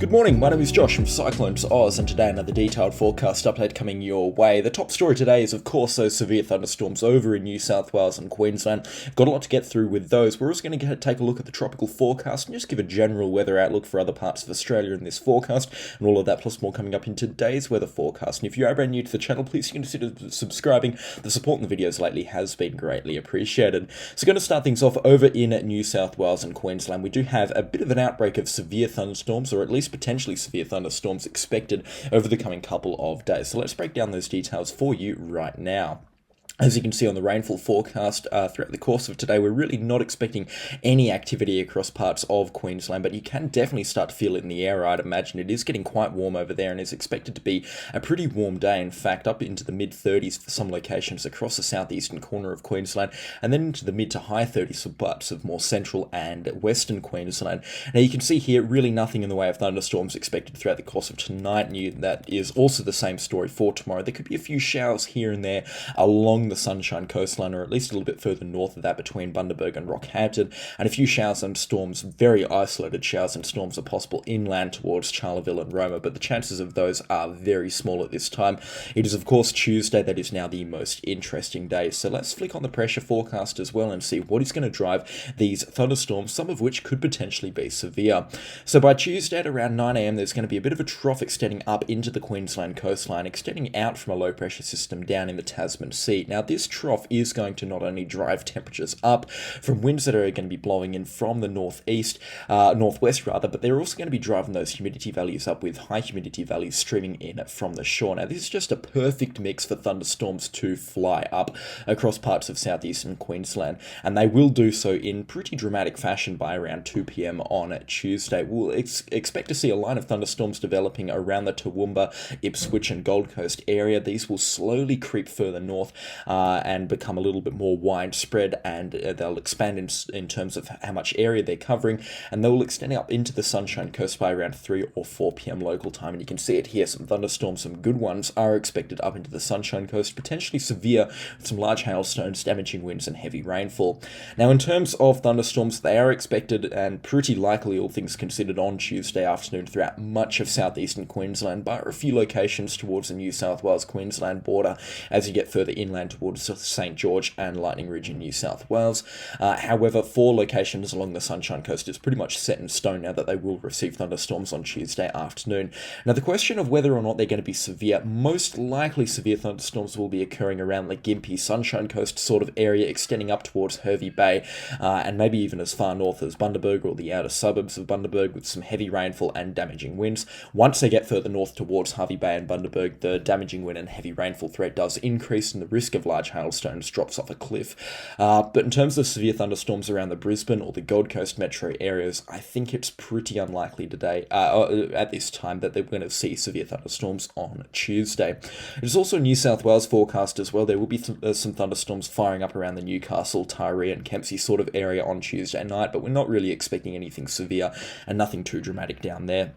Good morning, my name is Josh from CyclonesOZ, and today another detailed forecast update coming your way. The top story today is, of course, those severe thunderstorms over in New South Wales and Queensland. Got a lot to get through with those. We're also going to take a look at the tropical forecast and just give a general weather outlook for other parts of Australia in this forecast, and all of that plus more coming up in today's weather forecast. And if you are brand new to the channel, please consider subscribing. The support in the videos lately has been greatly appreciated. So going to start things off over in New South Wales and Queensland. We do have a bit of an outbreak of severe thunderstorms, or at least potentially severe thunderstorms expected over the coming couple of days. So let's break down those details for you right now. As you can see on the rainfall forecast throughout the course of today, we're really not expecting any activity across parts of Queensland, but you can definitely start to feel it in the air, I'd imagine. It is getting quite warm over there and is expected to be a pretty warm day, in fact, up into the mid-30s for some locations across the southeastern corner of Queensland, and then into the mid to high 30s for parts of more central and western Queensland. Now you can see here really nothing in the way of thunderstorms expected throughout the course of tonight, and that is also the same story for tomorrow. There could be a few showers here and there along the Sunshine Coastline, or at least a little bit further north of that between Bundaberg and Rockhampton, and a few showers and storms, very isolated showers and storms are possible inland towards Charleville and Roma, but the chances of those are very small at this time. It is of course Tuesday that is now the most interesting day, so let's flick on the pressure forecast as well and see what is going to drive these thunderstorms, some of which could potentially be severe. So by Tuesday at around 9 a.m. there's going to be a bit of a trough extending up into the Queensland coastline, extending out from a low pressure system down in the Tasman Sea. Now this trough is going to not only drive temperatures up from winds that are going to be blowing in from the northwest rather, but they're also going to be driving those humidity values up, with high humidity values streaming in from the shore. Now this is just a perfect mix for thunderstorms to fly up across parts of southeastern Queensland, and they will do so in pretty dramatic fashion by around 2 p.m. on Tuesday. We'll expect to see a line of thunderstorms developing around the Toowoomba, Ipswich and Gold Coast area. These will slowly creep further north and become a little bit more widespread, and they'll expand in terms of how much area they're covering, and they will extend up into the Sunshine Coast by around 3 or 4 p.m. local time. And you can see it here, some thunderstorms, some good ones, are expected up into the Sunshine Coast, potentially severe, with some large hailstones, damaging winds and heavy rainfall. Now in terms of thunderstorms, they are expected and pretty likely, all things considered, on Tuesday afternoon throughout much of southeastern Queensland, bar a few locations towards the New South Wales-Queensland border as you get further inland towards St. George and Lightning Ridge in New South Wales. However, 4 locations along the Sunshine Coast is pretty much set in stone now that they will receive thunderstorms on Tuesday afternoon. Now the question of whether or not they're going to be severe, most likely severe thunderstorms will be occurring around the Gympie Sunshine Coast sort of area, extending up towards Hervey Bay, and maybe even as far north as Bundaberg or the outer suburbs of Bundaberg, with some heavy rainfall and damaging winds. Once they get further north towards Hervey Bay and Bundaberg, the damaging wind and heavy rainfall threat does increase, and the risk of large hailstones drops off a cliff. But in terms of severe thunderstorms around the Brisbane or the Gold Coast metro areas, I think it's pretty unlikely today, at this time, that they're going to see severe thunderstorms on Tuesday. There's also New South Wales forecast as well. There will be some thunderstorms firing up around the Newcastle, Tyree and Kempsey sort of area on Tuesday night, but we're not really expecting anything severe and nothing too dramatic down there.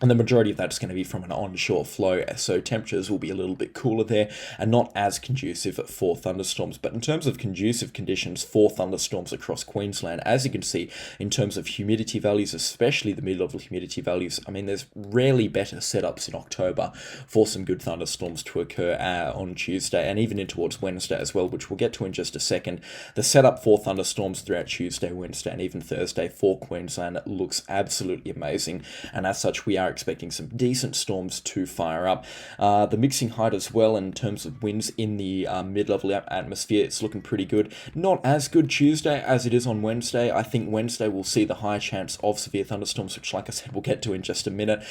And the majority of that's going to be from an onshore flow, so temperatures will be a little bit cooler there and not as conducive for thunderstorms. But in terms of conducive conditions for thunderstorms across Queensland, as you can see, in terms of humidity values, especially the mid-level humidity values, I mean, there's rarely better setups in October for some good thunderstorms to occur on Tuesday and even in towards Wednesday as well, which we'll get to in just a second. The setup for thunderstorms throughout Tuesday, Wednesday and even Thursday for Queensland looks absolutely amazing, and as such we are expecting some decent storms to fire up. The mixing height as well in terms of winds in the mid-level atmosphere, it's looking pretty good. Not as good Tuesday as it is on Wednesday. I think Wednesday will see the high chance of severe thunderstorms, which like I said we'll get to in just a minute,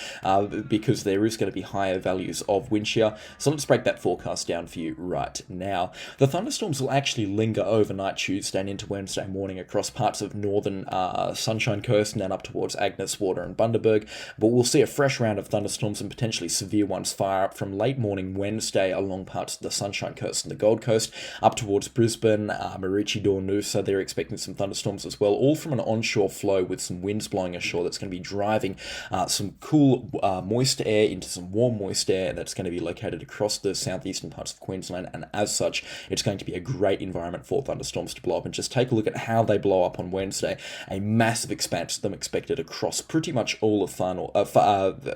because there is going to be higher values of wind shear. So let's break that forecast down for you right now. The thunderstorms will actually linger overnight Tuesday and into Wednesday morning across parts of northern Sunshine Coast and then up towards Agnes Water and Bundaberg, but we'll see a fresh round of thunderstorms and potentially severe ones fire up from late morning Wednesday along parts of the Sunshine Coast and the Gold Coast up towards Brisbane, Maroochydore, Noosa. They're expecting some thunderstorms as well, all from an onshore flow with some winds blowing ashore that's going to be driving some cool moist air into some warm moist air that's going to be located across the southeastern parts of Queensland, and as such it's going to be a great environment for thunderstorms to blow up. And just take a look at how they blow up on Wednesday. A massive expanse of them expected across pretty much all of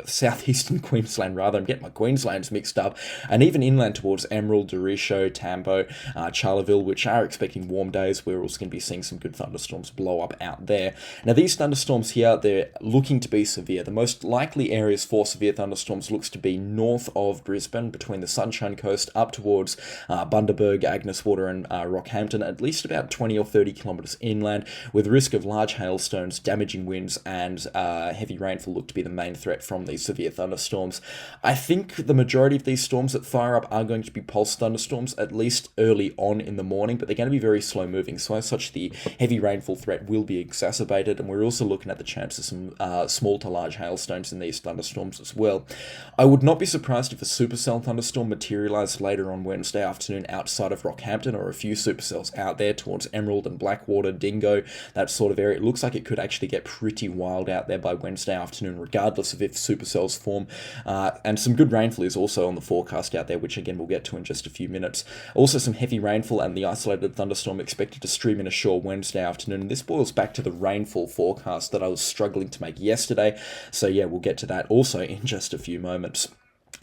southeastern Queensland rather. I'm getting my Queenslands mixed up, and even inland towards Emerald, Derecho, Tambo, Charleville, which are expecting warm days. We're also going to be seeing some good thunderstorms blow up out there. Now these thunderstorms here, they're looking to be severe. The most likely areas for severe thunderstorms looks to be north of Brisbane, between the Sunshine Coast up towards Bundaberg, Agneswater and Rockhampton, at least about 20 or 30 kilometres inland, with risk of large hailstones, damaging winds and heavy rainfall look to be the main threat from these severe thunderstorms. I think the majority of these storms that fire up are going to be pulse thunderstorms, at least early on in the morning, but they're going to be very slow moving, so as such the heavy rainfall threat will be exacerbated, and we're also looking at the chance of some small to large hailstones in these thunderstorms as well. I would not be surprised if a supercell thunderstorm materialised later on Wednesday afternoon outside of Rockhampton, or a few supercells out there towards Emerald and Blackwater, Dingo, that sort of area. It looks like it could actually get pretty wild out there by Wednesday afternoon, regardless of if supercells form. And some good rainfall is also on the forecast out there, which again we'll get to in just a few minutes. Also some heavy rainfall and the isolated thunderstorm expected to stream in ashore Wednesday afternoon. And this boils back to the rainfall forecast that I was struggling to make yesterday. So yeah, we'll get to that also in just a few moments.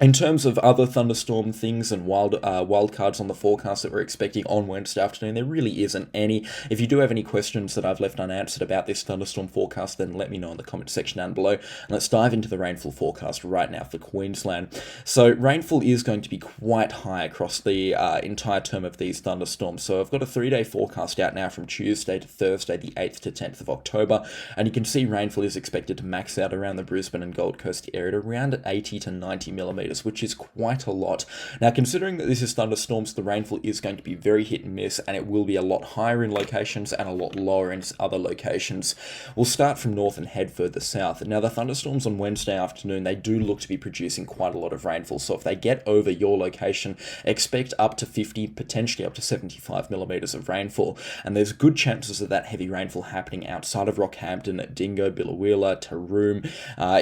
In terms of other thunderstorm things and wild cards on the forecast that we're expecting on Wednesday afternoon, there really isn't any. If you do have any questions that I've left unanswered about this thunderstorm forecast, then let me know in the comment section down below. And let's dive into the rainfall forecast right now for Queensland. So rainfall is going to be quite high across the entire term of these thunderstorms. So I've got a 3-day forecast out now from Tuesday to Thursday, the 8th to 10th of October. And you can see rainfall is expected to max out around the Brisbane and Gold Coast area at around 80 to 90 millimetres, which is quite a lot. Now, considering that this is thunderstorms, the rainfall is going to be very hit and miss, and it will be a lot higher in locations and a lot lower in other locations. We'll start from north and head further south. Now, the thunderstorms on Wednesday afternoon, they do look to be producing quite a lot of rainfall, so if they get over your location, expect up to 50, potentially up to 75 millimetres of rainfall, and there's good chances of that heavy rainfall happening outside of Rockhampton, at Dingo, Billawheeler, Taroom,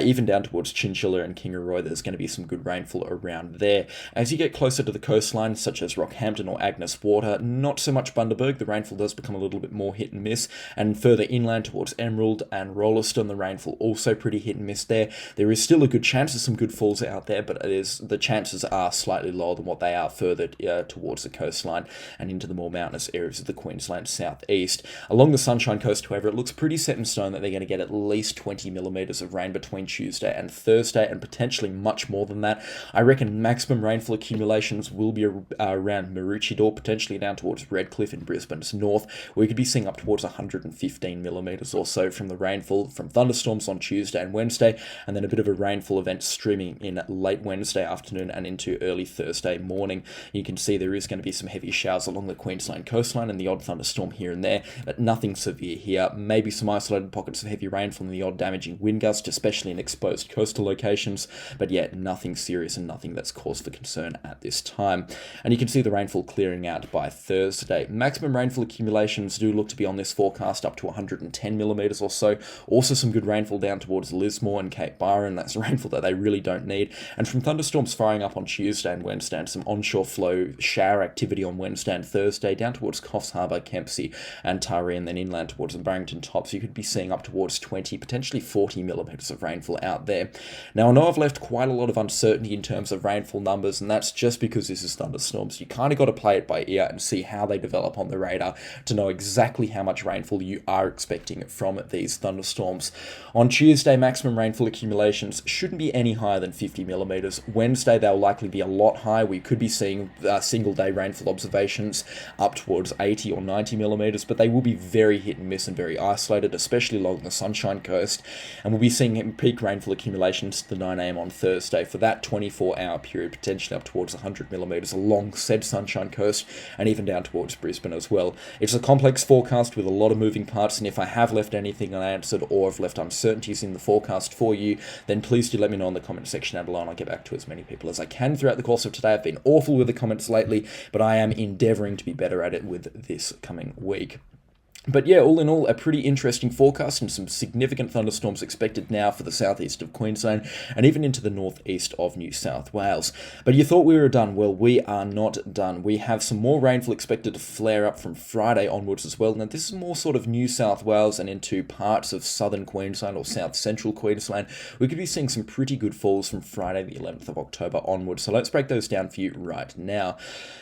even down towards Chinchilla and Kingaroy. There's going to be some good rainfall around there. As you get closer to the coastline, such as Rockhampton or Agneswater, not so much Bundaberg, the rainfall does become a little bit more hit and miss, and further inland towards Emerald and Rolleston, the rainfall also pretty hit and miss there. There is still a good chance of some good falls out there, but the chances are slightly lower than what they are further towards the coastline and into the more mountainous areas of the Queensland southeast. Along the Sunshine Coast, however, it looks pretty set in stone that they're going to get at least 20 millimetres of rain between Tuesday and Thursday, and potentially much more than that. I reckon maximum rainfall accumulations will be around Maroochydore, potentially down towards Redcliffe in Brisbane's north, where we could be seeing up towards 115 millimetres or so from the rainfall from thunderstorms on Tuesday and Wednesday, and then a bit of a rainfall event streaming in late Wednesday afternoon and into early Thursday morning. You can see there is going to be some heavy showers along the Queensland coastline and the odd thunderstorm here and there, but nothing severe here. Maybe some isolated pockets of heavy rainfall and the odd damaging wind gust, especially in exposed coastal locations, but yet nothing serious and nothing that's cause for concern at this time. And you can see the rainfall clearing out by Thursday. Maximum rainfall accumulations do look to be on this forecast up to 110 millimetres or so. Also some good rainfall down towards Lismore and Cape Byron. That's rainfall that they really don't need. And from thunderstorms firing up on Tuesday and Wednesday, and some onshore flow shower activity on Wednesday and Thursday down towards Coffs Harbour, Kempsey and Taree, and then inland towards the Barrington Tops, you could be seeing up towards 20, potentially 40 millimetres of rainfall out there. Now, I know I've left quite a lot of uncertainty in terms of rainfall numbers, and that's just because this is thunderstorms. You kind of got to play it by ear and see how they develop on the radar to know exactly how much rainfall you are expecting from these thunderstorms. On Tuesday, maximum rainfall accumulations shouldn't be any higher than 50 millimetres. Wednesday, they'll likely be a lot higher. We could be seeing single-day rainfall observations up towards 80 or 90 millimetres, but they will be very hit and miss and very isolated, especially along the Sunshine Coast. And we'll be seeing peak rainfall accumulations to the 9 a.m. on Thursday for that 24-hour period, potentially up towards 100 millimetres along said Sunshine Coast and even down towards Brisbane as well. It's a complex forecast with a lot of moving parts, and if I have left anything unanswered or have left uncertainties in the forecast for you, then please do let me know in the comment section down below, and I'll get back to as many people as I can throughout the course of today. I've been awful with the comments lately, but I am endeavouring to be better at it with this coming week. But yeah, all in all, a pretty interesting forecast and some significant thunderstorms expected now for the southeast of Queensland and even into the northeast of New South Wales. But you thought we were done. Well, we are not done. We have some more rainfall expected to flare up from Friday onwards as well. Now, this is more sort of New South Wales and into parts of southern Queensland or south central Queensland. We could be seeing some pretty good falls from Friday, the 11th of October onwards. So let's break those down for you right now.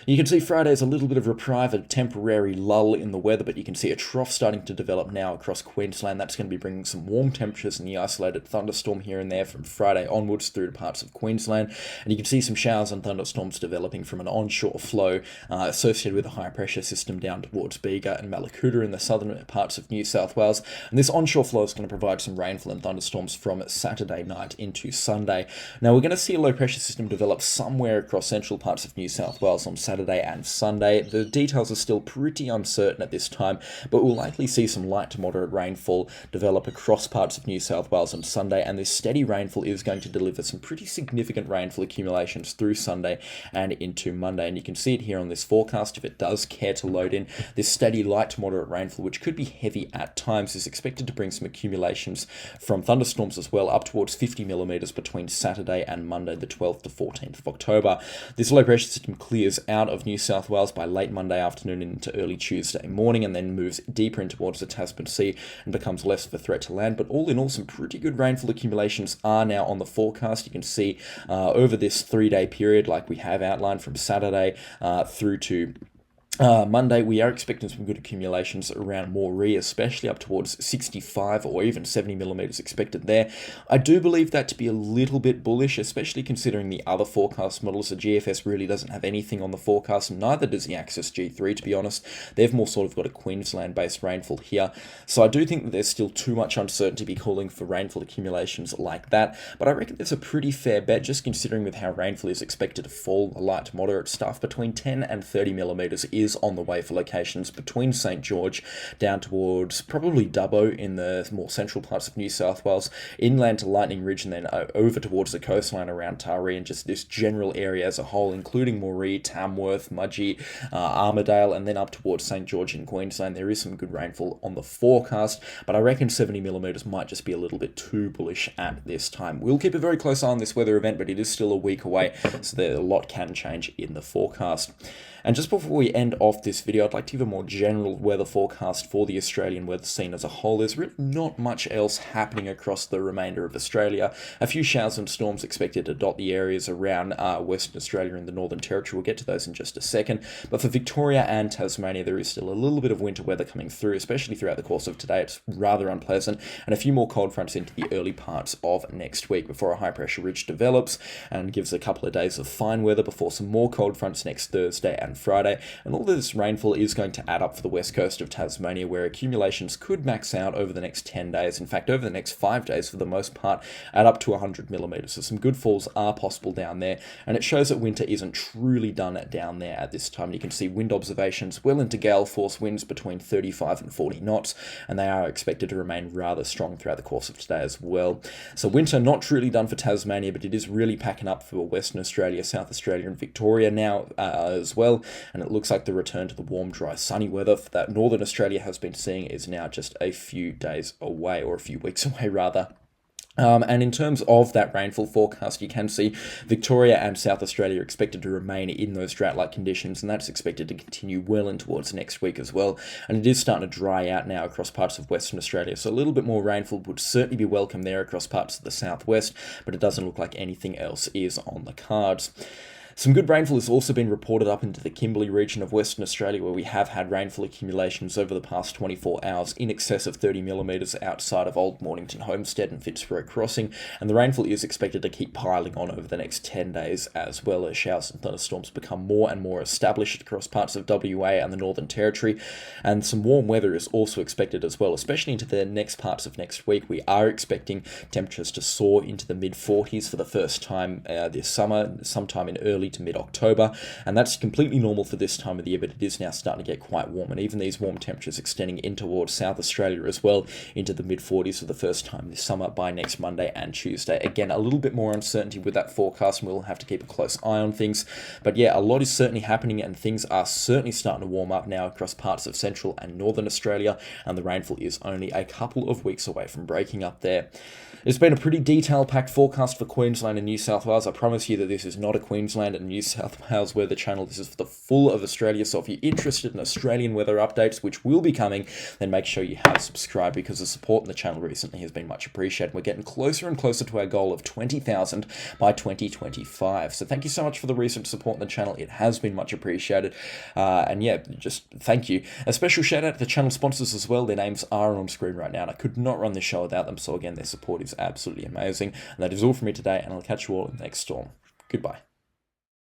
You can see Friday's a little bit of reprieve, a temporary lull in the weather, but you can see a trough starting to develop now across Queensland. That's going to be bringing some warm temperatures and the isolated thunderstorm here and there from Friday onwards through to parts of Queensland. And you can see some showers and thunderstorms developing from an onshore flow associated with a high pressure system down towards Bega and Mallacoota in the southern parts of New South Wales. And this onshore flow is going to provide some rainfall and thunderstorms from Saturday night into Sunday. Now, we're going to see a low pressure system develop somewhere across central parts of New South Wales on Saturday and Sunday. The details are still pretty uncertain at this time, but we'll likely see some light to moderate rainfall develop across parts of New South Wales on Sunday, and this steady rainfall is going to deliver some pretty significant rainfall accumulations through Sunday and into Monday. And you can see it here on this forecast if it does care to load in. This steady light to moderate rainfall, which could be heavy at times, is expected to bring some accumulations from thunderstorms as well, up towards 50 millimetres between Saturday and Monday, the 12th to 14th of October. This low pressure system clears out of New South Wales by late Monday afternoon into early Tuesday morning, and then moves deeper in towards the Tasman Sea and becomes less of a threat to land. But all in all, some pretty good rainfall accumulations are now on the forecast. You can see over this 3-day period, like we have outlined from Saturday through to Monday, we are expecting some good accumulations around Moree, especially up towards 65 or even 70 millimetres expected there. I do believe that to be a little bit bullish, especially considering the other forecast models. The GFS really doesn't have anything on the forecast, and neither does the Axis G3, to be honest. They've more sort of got a Queensland-based rainfall here. So I do think that there's still too much uncertainty to be calling for rainfall accumulations like that, but I reckon there's a pretty fair bet, just considering with how rainfall is expected to fall, the light to moderate stuff, between 10 and 30 millimetres is on the way for locations between St George down towards probably Dubbo in the more central parts of New South Wales, inland to Lightning Ridge, and then over towards the coastline around Taree, and just this general area as a whole, including Moree, Tamworth, Mudgee, Armidale, and then up towards St George in Queensland. There is some good rainfall on the forecast, but I reckon 70 millimetres might just be a little bit too bullish at this time. We'll keep a very close eye on this weather event, but it is still a week away, so a lot can change in the forecast. And just before we end off this video, I'd like to give a more general weather forecast for the Australian weather scene as a whole. There's really not much else happening across the remainder of Australia. A few showers and storms expected to dot the areas around Western Australia and the Northern Territory. We'll get to those in just a second. But for Victoria and Tasmania, there is still a little bit of winter weather coming through, especially throughout the course of today. It's rather unpleasant, and a few more cold fronts into the early parts of next week before a high pressure ridge develops and gives a couple of days of fine weather before some more cold fronts next Thursday and Friday. And all this rainfall is going to add up for the west coast of Tasmania, where accumulations could max out over the next 10 days. In fact, over the next 5 days, for the most part, add up to 100 millimetres. So some good falls are possible down there, and it shows that winter isn't truly done down there at this time. You can see wind observations well into gale force winds between 35 and 40 knots, and they are expected to remain rather strong throughout the course of today as well. So winter not truly done for Tasmania, but it is really packing up for Western Australia, South Australia and Victoria now as well, and it looks like the return to the warm, dry, sunny weather that Northern Australia has been seeing is now just a few days away, or a few weeks away rather. And in terms of that rainfall forecast, you can see Victoria and South Australia are expected to remain in those drought-like conditions, and that's expected to continue well in towards next week as well. And it is starting to dry out now across parts of Western Australia, so a little bit more rainfall would certainly be welcome there across parts of the southwest, but it doesn't look like anything else is on the cards. Some good rainfall has also been reported up into the Kimberley region of Western Australia, where we have had rainfall accumulations over the past 24 hours in excess of 30 millimetres outside of Old Mornington Homestead and Fitzroy Crossing, and the rainfall is expected to keep piling on over the next 10 days as well, as showers and thunderstorms become more and more established across parts of WA and the Northern Territory. And some warm weather is also expected as well, especially into the next parts of next week. We are expecting temperatures to soar into the mid-40s for the first time this summer, sometime in early early to mid-October, and that's completely normal for this time of the year, but it is now starting to get quite warm, and even these warm temperatures extending in towards South Australia as well, into the mid-40s for the first time this summer by next Monday and Tuesday. Again, a little bit more uncertainty with that forecast, and we'll have to keep a close eye on things, but yeah, a lot is certainly happening, and things are certainly starting to warm up now across parts of central and northern Australia, and the rainfall is only a couple of weeks away from breaking up there. It's been a pretty detail-packed forecast for Queensland and New South Wales. I promise you that this is not a Queensland and New South Wales weather channel. This is for the full of Australia. So if you're interested in Australian weather updates, which will be coming, then make sure you have subscribed, because the support in the channel recently has been much appreciated. We're getting closer and closer to our goal of 20,000 by 2025. So thank you so much for the recent support in the channel. It has been much appreciated. And yeah, just thank you. A special shout out to the channel sponsors as well. Their names are on screen right now, and I could not run this show without them. So again, their support is absolutely amazing. And that is all from me today, and I'll catch you all in the next storm. Goodbye.